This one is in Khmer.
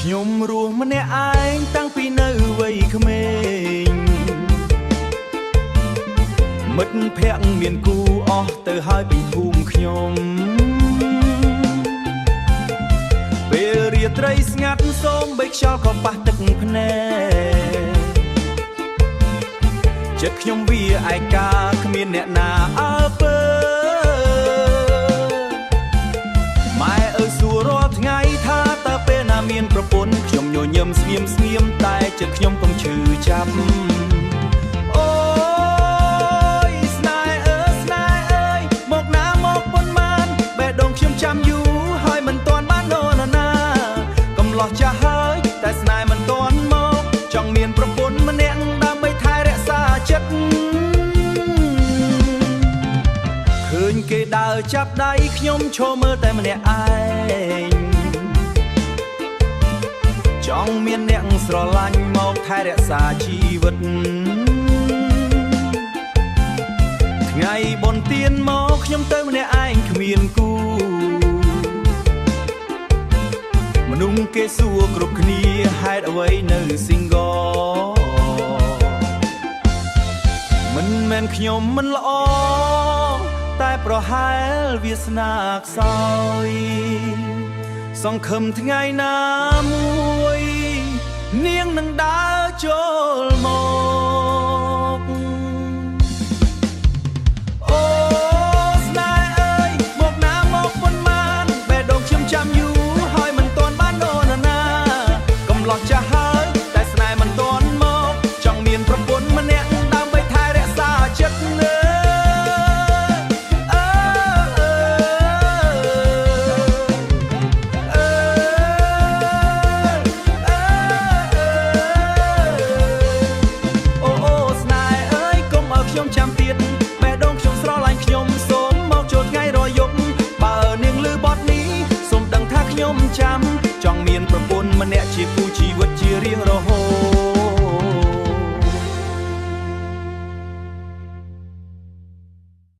ខ្ញុំរស់ម្នាក់ឯងតាំងពីនៅវ័យក្មេងមិត្តភក្តិមានគូអស់ទៅហើយពីភូមិខ្ញុំពេលរាត្រីស្ងាត់សូមបីខ្យល់ក៏ប៉ះទឹកភ្នែកចិត្តខ្ញុំវាឯកាគ្មានអ្នកណាអើពើម៉ែអើសួររាល់ថ្ងៃថាតើពេលណាមានប្រពន្ធខ្ញុំញញឹមស្ងៀមតែចិត្តខ្ញុំកុំឈឺចាប់អូយស្នេហ៍ស្នេហ៍អើយមកណាមកប៉ុន្មានបេះដូងខ្ញុំចាំយូរហើយមិនទាន់បាននរណាកំឡោះចាស់ហើយតែស្នេហ៍មិនទាន់មកចង់មានប្រពន្ធម្នាក់ដើម្បីថែរក្សាចិត្តឃើញគេដើរចាប់ដៃខ្ញុំឈរមើលតែម្នាក់ឯងចង់មានអ្នកស្រឡាញ់មកថែរក្សាជីវិតថ្ងៃបុណ្យទានមកខ្ញុំទៅម្នាក់ឯងគ្មានគូមនុស្សគេសួរគ្រប់គ្នាហេតុអ្វីនៅ single មិនមែនខ្ញុំមិនល្អតែប្រហែលវាសនាខ្សោយសង្ឃឹមថ្ងៃណាមួយនាងនឹងដើរចូលមកអូស្នេហ៍អើយមកណាមកប៉ុន្មានបេះដូងខ្ញុំចាំយូរហើយមិនទាន់បាននរណាកំឡោះចាស់ហើយតែស្នេហ៍មិនទាន់មកចង់មានប្រពន្ធម្នាក់ដើម្បីថែរក្សាចិត្តខ្ញុំចាំទៀតបេះដូងខ្ញុំស្រឡាញ់ខ្ញុំសូមមកចូលថ្ងៃរយប់បើនាងឮបទនេះសូមដឹងថាខ្ញុំចាំចង់មានប្រពន្ធម្នាក់ជាគូជីវិតជារៀងរហូត